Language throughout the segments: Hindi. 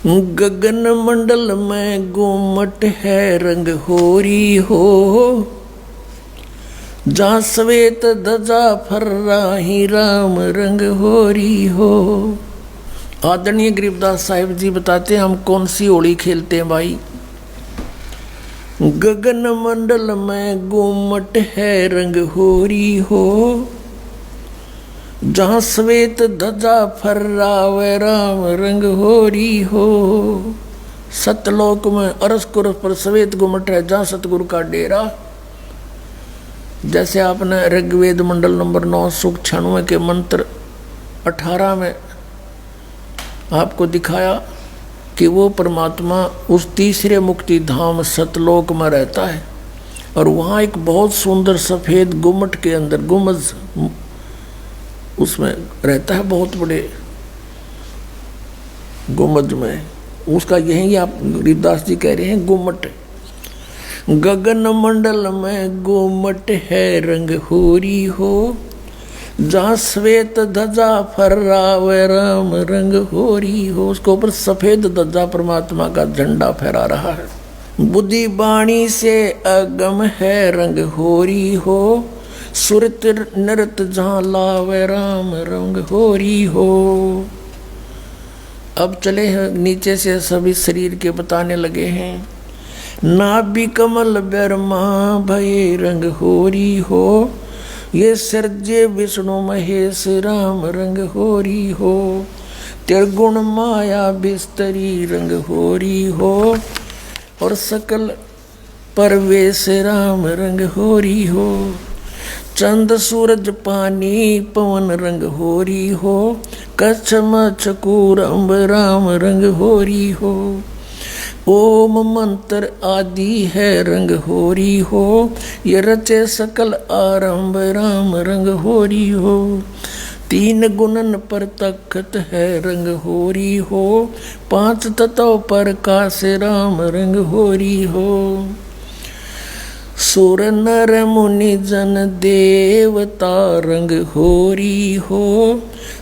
गगन मंडल में गुमट है रंग होरी हो, जहाँ श्वेत ध्वजा फर्राही राम रंग होरी हो। आदरणीय गरीबदास साहिब जी बताते हैं हम कौन सी होली खेलते हैं भाई। गगन मंडल में गुमट है रंग होरी हो, जहाँ श्वेत ध्वजा फर्रावे राम रंग होरी हो। सतलोक में अरस कुरस पर श्वेत गुमट है, जहाँ सतगुरु का डेरा। जैसे आपने ऋग्वेद मंडल नंबर 9 सूक्त 96 के मंत्र 18 में आपको दिखाया कि वो परमात्मा उस तीसरे मुक्ति धाम सतलोक में रहता है, और वहाँ एक बहुत सुंदर सफ़ेद गुम्मट के अंदर गुम्बज उसमें रहता है, बहुत बड़े गुम्बज में। उसका यही आप गरीबदास जी कह रहे हैं गुम्मट। गगन मंडल में गुम्मट है रंग होरी हो, जहाँ श्वेत ध्वजा फर्रावे राम रंग होरी हो। उसके ऊपर सफेद ध्वजा परमात्मा का झंडा फहरा रहा है। बुद्धि बाणी से अगम है रंग होरी हो, सुरत नृत जहाँ लावे राम रंग होरी हो। अब चले हैं नीचे से सभी शरीर के बताने लगे हैं। नाभि कमल ब्रह्मा भय रंग होरी हो, ये सर्जे विष्णु महेश राम रंग होरी हो। त्रिगुण माया बिस्तरी रंग होरी हो, और सकल परवेश राम रंग होरी हो। चंद सूरज पानी पवन रंग होरी हो, कच्छ मच्छ कूरम्ब राम रंग होरी हो। ओम मंत्र आदि है रंग होरी हो, ये रचे सकल आरंभ राम रंग होरी हो। तीन गुणन पर तख्त है रंग होरी हो, पांच तत्व पर काश राम रंग होरी हो। सुर नर मुनि जन देवता रंग होरी हो,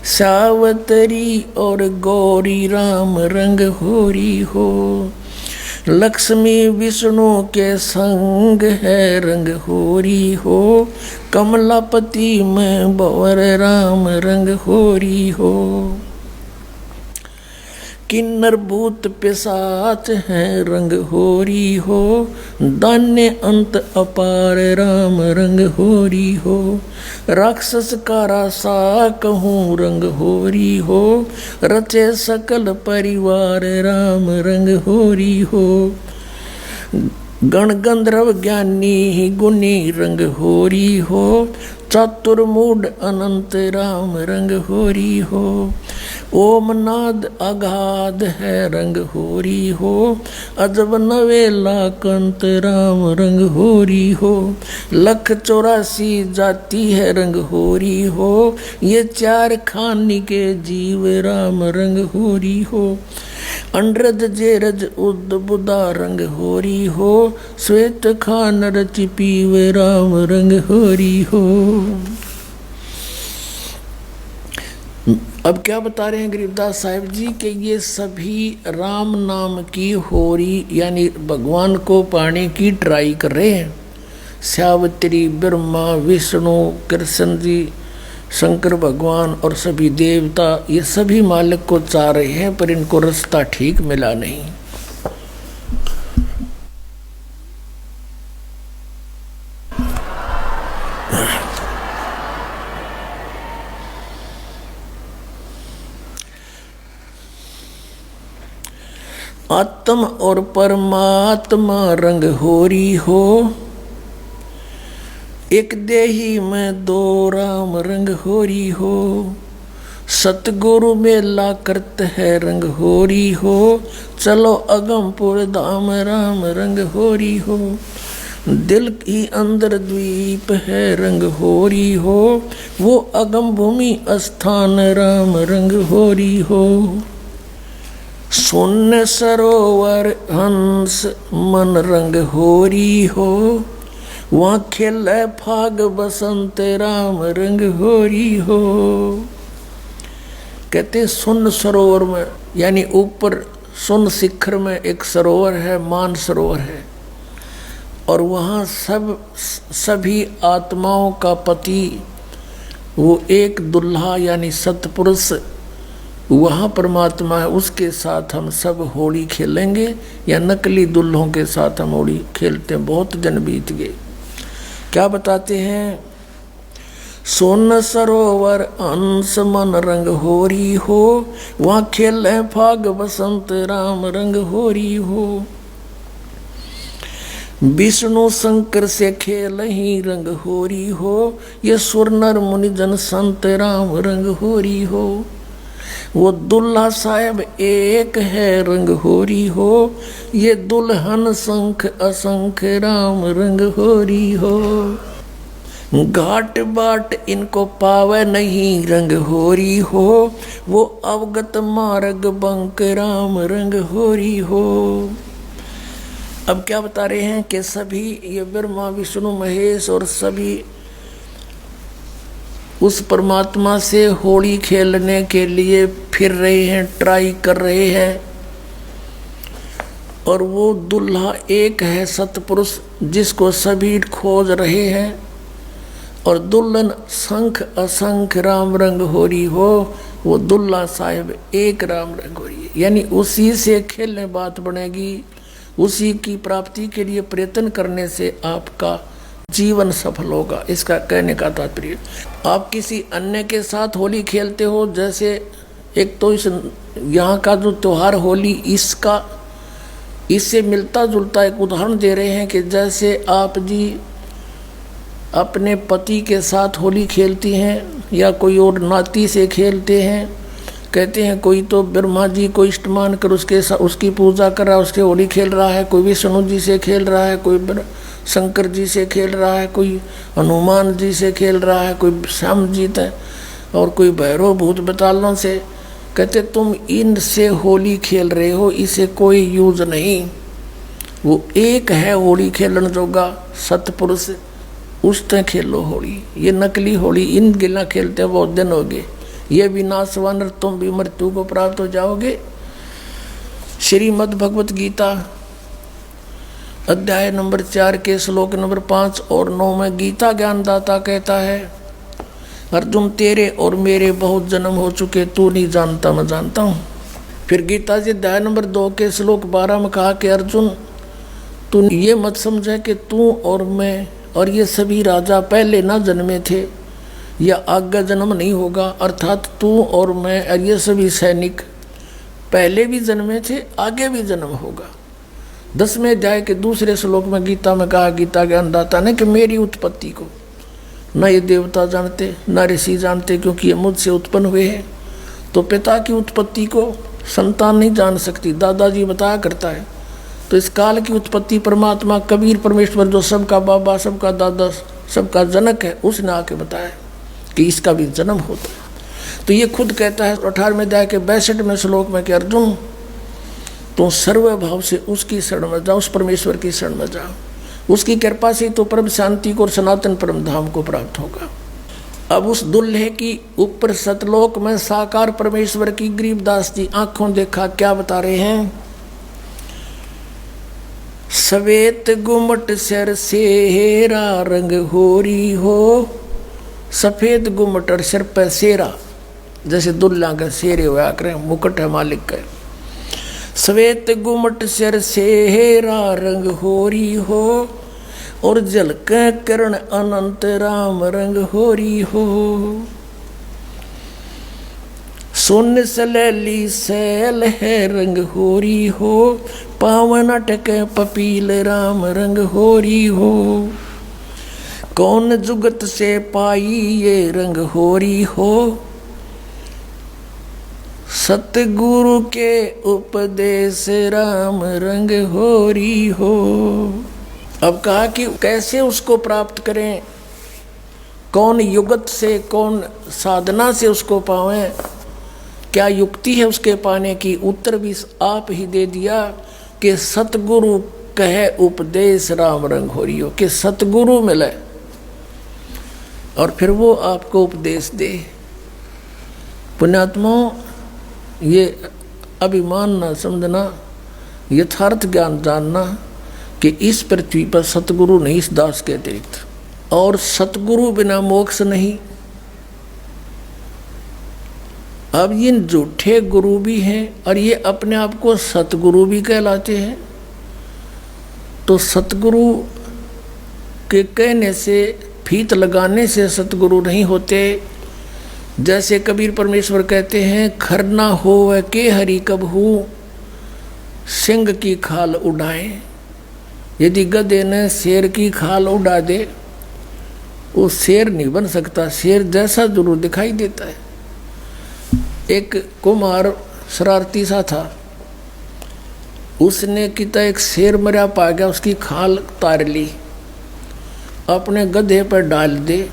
सावतरी और गौरी राम रंग होरी हो। लक्ष्मी विष्णु के संग है रंग होरी हो, कमलापति में बवर राम रंग होरी हो। किन्नर भूत पिशाच है रंग होरी हो, दान्य अंत अपार राम रंग होरी हो। राक्षस का रासा कहूँ रंग होरी हो, रचे सकल परिवार राम रंग होरी हो। गण गंधर्व ज्ञानी गुणी रंग होरी हो, चतुर्मूढ़ अनंत राम रंग होरी हो। ओम नाद अगाध है रंग होरी हो, अजब नवेला कंत राम रंग होरी हो। लख 84 जाति है रंग होरी हो, ये चार खानी के जीव राम रंग होरी हो। अंड्रज जेरज उद बुदा रंग होरी हो, श्वेत खान रचि पीव राम रंग होरी हो। अब क्या बता रहे हैं गरीबदास साहिब जी कि ये सभी राम नाम की होरी यानी भगवान को पाने की ट्राई कर रहे हैं। सावित्री, ब्रह्मा, विष्णु, कृष्ण जी, शंकर भगवान और सभी देवता, ये सभी मालिक को चाह रहे हैं, पर इनको रास्ता ठीक मिला नहीं। आत्म और परमात्मा रंग होरी हो, एक देही में दो राम रंग होरी हो। सतगुरु मेला करत है रंग होरी हो, चलो अगमपुर धाम राम रंग होरी हो। दिल की अंदर द्वीप है रंग होरी हो, वो अगम भूमि स्थान राम रंग होरी हो। शून्य सरोवर हंस मन रंग होरी हो, वहाँ खेले फाग बसंत राम रंग होरी हो। कहते शून्य सरोवर में यानी ऊपर सुन शिखर में एक सरोवर है, मान सरोवर है, और वहाँ सभी आत्माओं का पति वो एक दुल्हा यानी सतपुरुष वहाँ परमात्मा है, उसके साथ हम सब होली खेलेंगे, या नकली दुल्हों के साथ हम होली खेलते हैं। बहुत दिन बीत गए। क्या बताते हैं? सोन सरोवर अंश मन रंग होरी हो, वहाँ खेले फाग बसंत राम रंग होरी हो। विष्णु शंकर से खेल ही रंग होरी हो, ये सुर नर मुनि जन संत राम रंग होरी हो। वो दुल्हा साहब एक है रंग होरी हो, ये दुल्हन शंख असंख राम रंग होरी हो। घाट बाट इनको पावे नहीं रंग होरी हो, वो अवगत मार्ग बंक राम रंग होरी हो। अब क्या बता रहे हैं कि सभी ये ब्रह्मा विष्णु महेश और सभी उस परमात्मा से होली खेलने के लिए फिर रहे हैं, ट्राई कर रहे हैं, और वो दुल्हा एक है सतपुरुष जिसको सभी खोज रहे हैं, और दुल्हन शंख असंख राम रंग होरी हो, वो दुल्हा साहिब एक राम रंग होरी है। यानी उसी से खेलने बात बनेगी, उसी की प्राप्ति के लिए प्रयत्न करने से आपका जीवन सफल होगा। इसका कहने का तात्पर्य, आप किसी अन्य के साथ होली खेलते हो, जैसे एक तो इस यहाँ का जो त्योहार होली इससे मिलता जुलता एक उदाहरण दे रहे हैं कि जैसे आप जी अपने पति के साथ होली खेलती हैं या कोई और नाती से खेलते हैं। कहते हैं कोई तो ब्रह्मा जी को इष्ट मान कर उसकी पूजा कर रहा है, उसके होली खेल रहा है, कोई विष्णु जी से खेल रहा है, कोई शंकर जी से खेल रहा है, कोई हनुमान जी से खेल रहा है, कोई श्याम जी है, और कोई भैरव भूत बतालों से। कहते तुम इनसे होली खेल रहे हो, इसे कोई यूज नहीं। वो एक है होली खेलन जोगा सतपुरुष, उससे खेलो होली। ये नकली होली इन गिला खेलते बहुत दिन हो गए। ये विनाशवान तुम भी मृत्यु को प्राप्त हो जाओगे। श्रीमद् भगवत गीता अध्याय नंबर 4 के श्लोक नंबर 5 और 9 में गीता ज्ञानदाता कहता है, अर्जुन तेरे और मेरे बहुत जन्म हो चुके, तू नहीं जानता मैं जानता हूँ। फिर गीता जी अध्याय नंबर 2 के श्लोक 12 में कहा कि अर्जुन तू ये मत समझे कि तू और मैं और ये सभी राजा पहले ना जन्मे थे या आगे जन्म नहीं होगा, अर्थात तू और मैं और ये सभी सैनिक पहले भी जन्मे थे, आगे भी जन्म होगा। 10वें अध्याय के दूसरे श्लोक में गीता में कहा गीता ज्ञानदाता ने कि मेरी उत्पत्ति को न ये देवता जानते न ऋषि जानते, क्योंकि ये मुझसे उत्पन्न हुए हैं। तो पिता की उत्पत्ति को संतान नहीं जान सकती, दादाजी बताया करता है। तो इस काल की उत्पत्ति परमात्मा कबीर परमेश्वर जो सबका बाबा सबका दादा सबका जनक है, उसने आके बताया कि इसका भी जन्म होता है। तो ये खुद कहता है 18वें अध्याय के 62वें श्लोक में कि अर्जुन तो सर्वभाव से उसकी शरण में जाओ, उस परमेश्वर की शरण में जाओ, उसकी कृपा से तो परम शांति को और सनातन परम धाम को प्राप्त होगा। अब उस दुल्हे की ऊपर सतलोक में साकार परमेश्वर की गरीबदास जी आंखों देखा क्या बता रहे हैं, सवेत गुमट सिर सेरा रंग होरी हो। सफेद गुमट और सिर पर सेरा, जैसे दुल्ला का सेरे हुआ करें, मुकुट है मालिक का। सवेत गुमट सिर सेरा रंग होरी हो, और जलक किरण अनंत राम रंग होरी हो। सोन सलैली सैल है रंग होरी हो, पावन अटक पपील राम रंग होरी हो। कौन जुगत से पाई ये रंग होरी हो, सतगुरु के उपदेश राम रंग होरी हो। अब कहा कि कैसे उसको प्राप्त करें, कौन युगत से कौन साधना से उसको पावें, क्या युक्ति है उसके पाने की। उत्तर भी आप ही दे दिया कि सतगुरु कहे उपदेश राम रंग होरी हो, कि सतगुरु मिले और फिर वो आपको उपदेश दे। पुण्यात्माओं, ये अभिमान न समझना, यथार्थ ज्ञान जानना कि इस पृथ्वी पर सतगुरु नहीं इस दास के अतिरिक्त, और सतगुरु बिना मोक्ष नहीं। अब ये झूठे गुरु भी हैं और ये अपने आप को सतगुरु भी कहलाते हैं। तो सतगुरु के कहने से, फीत लगाने से सतगुरु नहीं होते। जैसे कबीर परमेश्वर कहते हैं, खरना हो वह के हरि कब हूँ, सिंह की खाल उड़ाए। यदि गधे ने शेर की खाल उड़ा दे, वो शेर नहीं बन सकता, शेर जैसा जरूर दिखाई देता है। एक कुम्हार शरारती सा था, उसने किता एक शेर मरा पा गया, उसकी खाल तार ली, अपने गधे पर डाल दे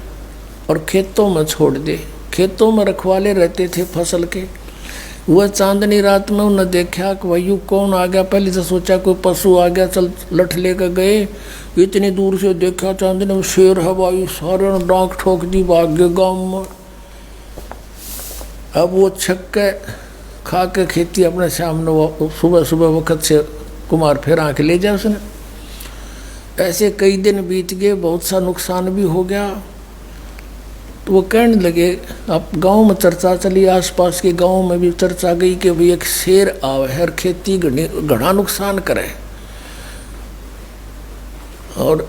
और खेतों में छोड़ दे। खेतों में रखवाले रहते थे फसल के। वह चांदनी रात में उन्हें देखा कि भाई कौन आ गया। पहले से सोचा कोई पशु आ गया, चल लठ लेकर गए। इतनी दूर से देखा चांदनी में शेर है भाई, सारे ने डांक ठोक दी, भाग गए गाँव में। अब वो छक्के खा के खेती अपने सामने, वो सुबह सुबह वक्त से कुमार फिर आके ले जाए उसने। ऐसे कई दिन बीत गए, बहुत सा नुकसान भी हो गया। तो वो कहने लगे, अब गांव में चर्चा चली, आसपास के गांव में भी चर्चा गई कि भाई एक शेर आवे है और खेती घना नुकसान करे। और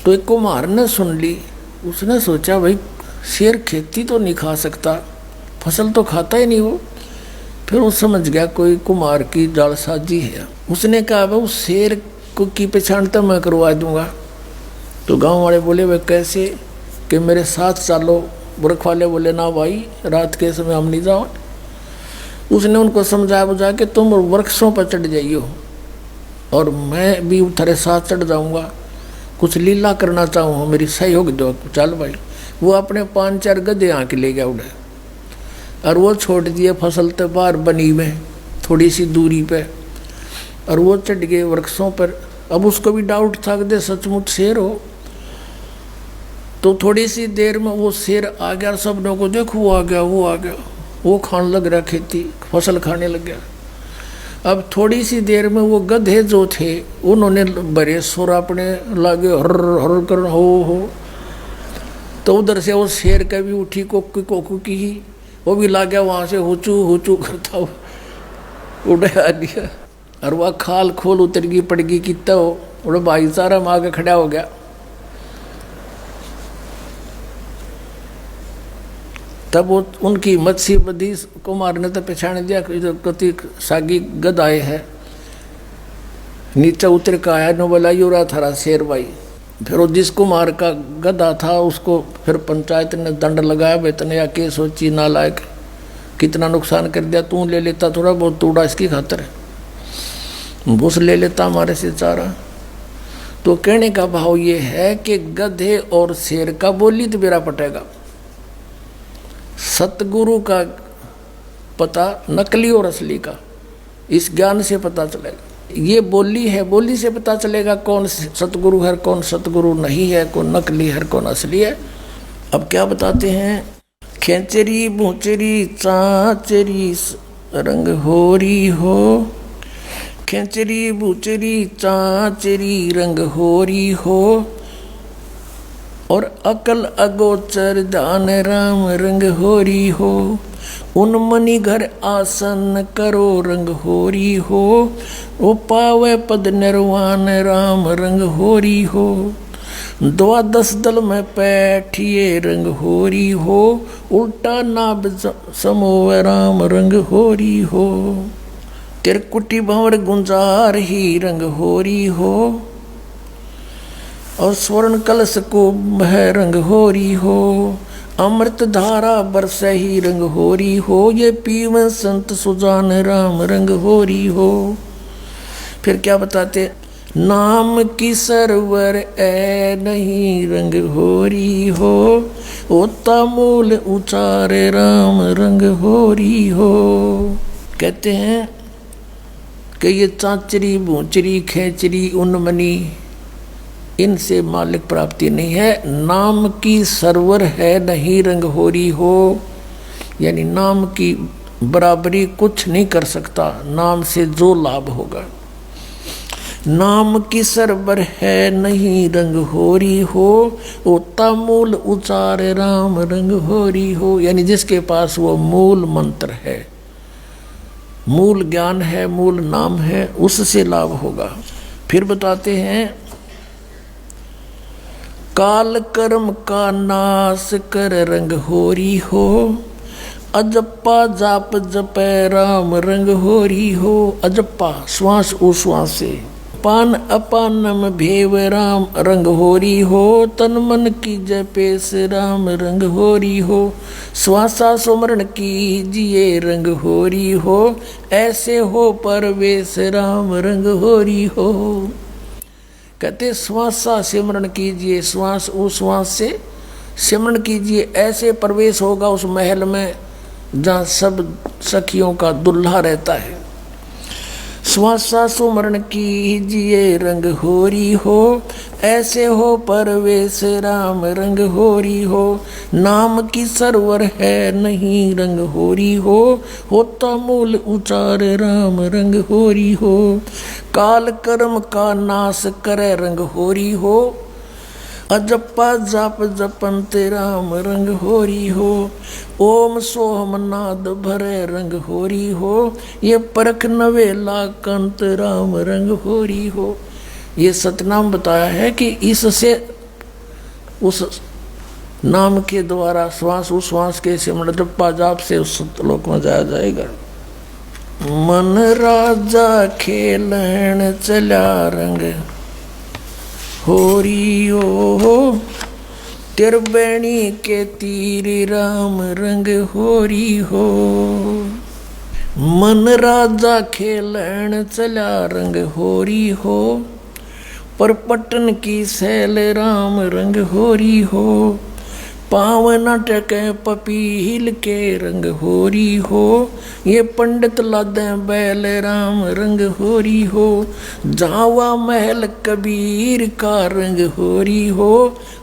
तो एक कुम्हार ने सुन ली, उसने सोचा भाई शेर खेती तो नहीं खा सकता, फसल तो खाता ही नहीं वो। फिर वो समझ गया कोई कुम्हार की जालसाजी है। उसने कहा भाई उस शेर को की पहचान तो मैं करवा दूंगा। तो गांव वाले बोले वे कैसे, कि मेरे साथ चलो। बुरख वाले बोले ना भाई, रात के समय हम नहीं जाओ। उसने उनको समझा बुझा के तुम वृक्षों पर चढ़ जाइयो और मैं भी तेरे साथ चढ़ जाऊंगा, कुछ लीला करना चाहूँ, मेरी सहयोग दो। चल भाई। वो अपने 5-4 गधे आके ले गया उड़े, और वो छोड़ दिए फसल तो बाहर बनी में थोड़ी सी दूरी पे, और वो चढ़ गए वृक्षों पर। अब उसको भी डाउट था कि सचमुच शेर हो। तो थोड़ी सी देर में वो शेर आ गया, सब लोगों को देखो वो आ गया, वो आ गया। वो खाने लग रहा, खेती फसल खाने लग गया। अब थोड़ी सी देर में वो गधे जो थे उन्होंने बड़े सुर अपने लागे हर हर कर हो। तो उधर से वो शेर का भी उठी कोकू कोकू की ही, वो भी ला गया वहाँ से हुचू करता हो उड़े आ दिया। और वह खाल खोल उतर गई पड़गी कितना हो, और भाईचारा में आगे खड़ा हो गया। तब वो उनकी मच्छी बदी कुमार ने तो पहचान दिया कि कति सागी गद आए है। नीचे उतर का आया, नो बोला यो रहा थारा शेर भाई। फिर वो जिस कुमार का गधा था उसको फिर पंचायत ने दंड लगाया, बेतने या के सोची नालायक, कितना नुकसान कर दिया, तू ले लेता थोड़ा बहुत तूड़ा इसकी खातर, भूस ले लेता हमारे से चारा। तो कहने का भाव ये है कि गधे और शेर का बोली तो बेरा पटेगा, सतगुरु का पता नकली और असली का इस ज्ञान से पता चलेगा। ये बोली है, बोली से पता चलेगा कौन सतगुरु है, कौन सतगुरु नहीं है, कौन नकली है, कौन असली है। अब क्या बताते हैं, खेचरी बूचरी चाचरी रंग होरी हो, खेचरी बूचरी चाचरी रंग होरी हो, और अकल अगोचर दान राम रंग होरी हो, उन मणि घर आसन करो रंग होरी हो, ओ पावे पद निर्वाण राम रंग होरी हो, 12 दल में बैठिए रंग होरी हो, उल्टा नाभ समोव राम रंग होरी हो, तिरकुटी भंवर गुंजार ही रंग होरी हो, और स्वर्ण कलश को है रंग होरी हो, अमृत धारा बरस ही रंग होरी हो, ये पीव संत सुजान राम रंग होरी हो। फिर क्या बताते, नाम की सरवर ए नहीं रंग होरी हो, होता मूल उचारे राम रंग होरी हो। कहते हैं कि ये चाचरी भूचरी खेचरी उन्मनी इनसे मालिक प्राप्ति नहीं है, नाम की सरवर है नहीं रंग होरी हो, यानी नाम की बराबरी कुछ नहीं कर सकता नाम से जो लाभ होगा। नाम की सरबर है नहीं रंग होरी हो, ओता मूल उचार राम रंग होरी हो। यानी जिसके पास वो मूल मंत्र है, मूल ज्ञान है, मूल नाम है, उससे लाभ होगा। फिर बताते हैं, काल कर्म का नाश कर रंग होरी हो, अजप्पा जाप जपै राम रंग होरी हो। अजप्पा श्वास उश्वास से, पान अपानम भेव राम रंग होरी हो, तन मन की जपेस राम रंग होरी हो। श्वासा सुमरण कीजिए रंग होरी हो, ऐसे हो परवेश राम रंग होरी हो। कहते श्वासा सिमरण कीजिए, श्वास उश्वास से सिमरण कीजिए, ऐसे प्रवेश होगा उस महल में जहाँ सब सखियों का दुल्हा रहता है। श्वासा सुमरण कीजिए रंग होरी हो, ऐसे हो परवेश राम रंग होरी हो। नाम की सरवर है नहीं रंग होरी हो, होता मूल उचार राम रंग होरी हो। काल कर्म का नाश करे रंग होरी हो, अजप्पा जाप जपंत राम रंग होरी हो। ओम सोहम नाद भरे रंग होरी हो, ये परख नवेला कंत राम रंग होरी हो। ये सतनाम बताया है कि इससे उस नाम के द्वारा श्वास उश्वास के सिमरण जप्पा जाप से उस सतलोक में जाया जाएगा। मन राजा खेलन चला रंग होरी हो, तिरबेणी के तीर राम रंग होरी हो। मन राजा खेलन चला रंग होरी हो, पर पटन की सैल राम रंग होरी हो। पावन टके पपील के रंग होरी हो, ये पंडित लादे बैल राम रंग होरी हो। जावा महल कबीर का रंग होरी हो,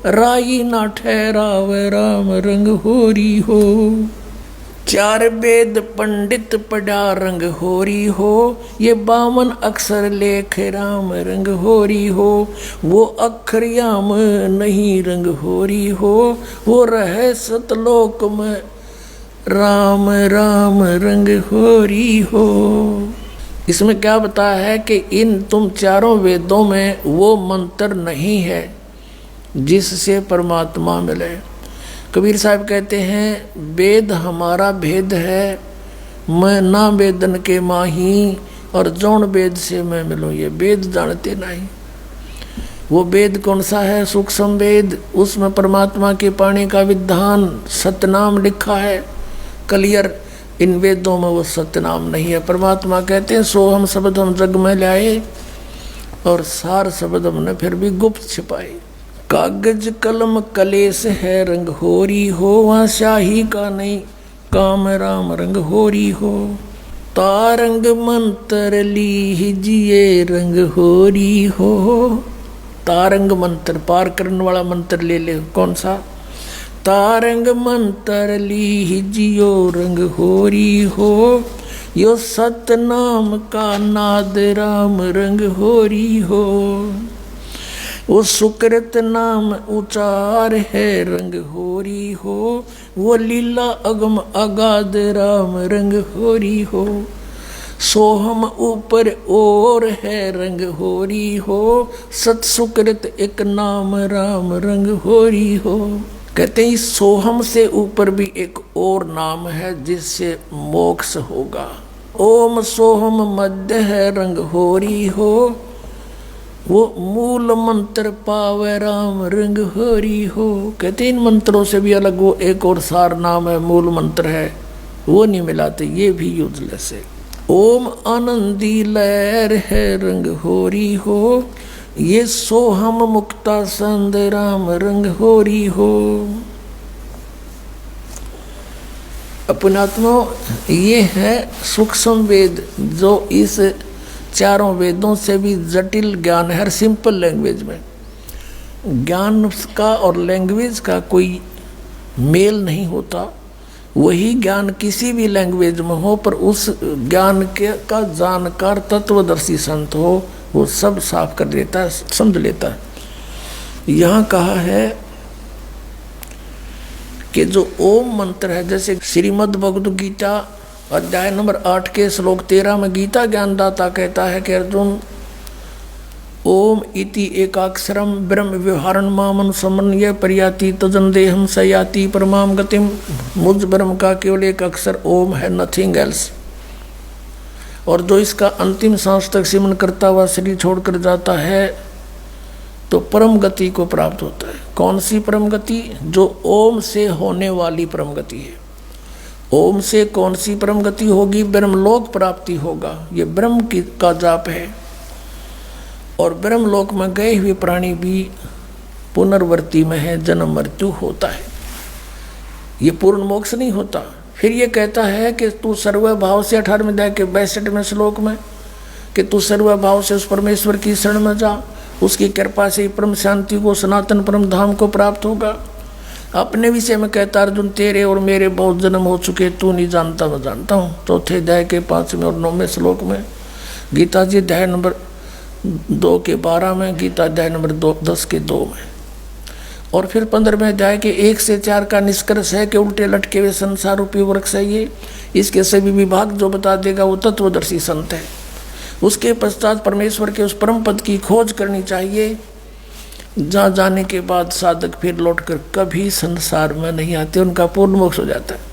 राई ना ठहराव राम रंग होरी हो। चार वेद पंडित पढ़ा रंग होरी हो, ये 52 अक्षर लेख राम रंग होरी हो। वो अक्षर याम नहीं रंग होरी हो, वो रहे सतलोक में राम राम रंग होरी हो। इसमें क्या बताया है कि इन तुम चारों वेदों में वो मंत्र नहीं है जिससे परमात्मा मिले। कबीर साहब कहते हैं, वेद हमारा भेद है, मैं ना वेदन के माही, और जौन वेद से मैं मिलूँ ये वेद जानते नहीं। वो वेद कौन सा है? सूक्ष्म वेद, उसमें परमात्मा के पाने का विधान सतनाम लिखा है क्लियर। इन वेदों में वो सतनाम नहीं है। परमात्मा कहते हैं, सो हम शब्द हम जग में लाए, और सार शब्द हमने फिर भी गुप्त छिपाए। कागज कलम कलेस है रंग होरी हो, वहाँ शाही का नहीं काम राम रंग होरी हो। तारंग मंत्र लीजिए रंग होरी हो। तारंग मंत्र पार करने वाला मंत्र ले ले। कौन सा? तारंग मंत्र लीजियो रंग होरी हो, यो सतनाम का नाद राम रंग होरी हो। वो सुकृत नाम उचार है रंग होरी हो, वो लीला अगम अगाध राम रंग होरी हो। सोहम ऊपर और है रंग होरी हो, सत सुकृत एक नाम राम रंग होरी हो। कहते हैं सोहम से ऊपर भी एक और नाम है जिससे मोक्ष होगा। ओम सोहम मध्य है रंग होरी हो, वो मूल मंत्र पावे राम रंग होरी हो। कहते इन मंत्रों से भी अलग वो एक और सार नाम है, मूल मंत्र है, वो नहीं मिलाते, ये भी यूजलेस है। ओम आनंदी लहर है रंग होरी हो, ये सोहम मुक्ता संद राम रंग होरी हो। अपनात्मा ये है सूक्ष्म वेद, जो इस चारों वेदों से भी जटिल ज्ञान है। हर सिंपल लैंग्वेज में ज्ञान का और लैंग्वेज का कोई मेल नहीं होता, वही ज्ञान किसी भी लैंग्वेज में हो, पर उस ज्ञान के का जानकार तत्वदर्शी संत हो, वो सब साफ कर देता है, समझ लेता है। यहाँ कहा है कि जो ओम मंत्र है, जैसे श्रीमद् भगवद गीता अध्याय नंबर 8 के श्लोक 13 में गीता ज्ञानदाता कहता है कि अर्जुन, ओम इति एकाक्षरम ब्रह्म व्यवहारण मामनुसमन्य पर्याति तजन देहम सयाति परमाम गतिम। मुझ ब्रह्म का केवल एक अक्षर ओम है, नथिंग एल्स। और जो इसका अंतिम सांस तक सिमरन करता हुआ शरीर छोड़कर जाता है तो परम गति को प्राप्त होता है। कौन सी परम गति? जो ओम से होने वाली परम गति है। ओम से कौन सी परम गति होगी? ब्रह्मलोक प्राप्ति होगा। ये ब्रह्म का जाप है। और ब्रह्मलोक में गए हुए प्राणी भी पुनर्वर्ती में है, जन्म मृत्यु होता है, ये पूर्ण मोक्ष नहीं होता। फिर ये कहता है कि तू सर्वभाव से 18वें अध्याय के 62वें श्लोक में कि तू सर्वभाव से उस परमेश्वर की शरण में जा, उसकी कृपा से परम शांति को, सनातन परम धाम को प्राप्त होगा। अपने विषय में कहता अर्जुन, तेरे और मेरे बहुत जन्म हो चुके, तू नहीं जानता, मैं जानता हूँ। चौथे अध्याय के 5वें और 9वें श्लोक में, गीता जी अध्याय नंबर 2 के 12 में, गीता अध्याय नंबर 10 के 2 में। और फिर 15वें अध्याय के 1 से 4 का निष्कर्ष है कि उल्टे लटके हुए संसार रूपी वृक्ष है ये, इसके सभी विभाग जो बता देगा वो तत्वदर्शी संत है। उसके पश्चात परमेश्वर के उस परम पद की खोज करनी चाहिए, जहाँ जाने के बाद साधक फिर लौटकर कभी संसार में नहीं आते, उनका पूर्ण मोक्ष हो जाता है।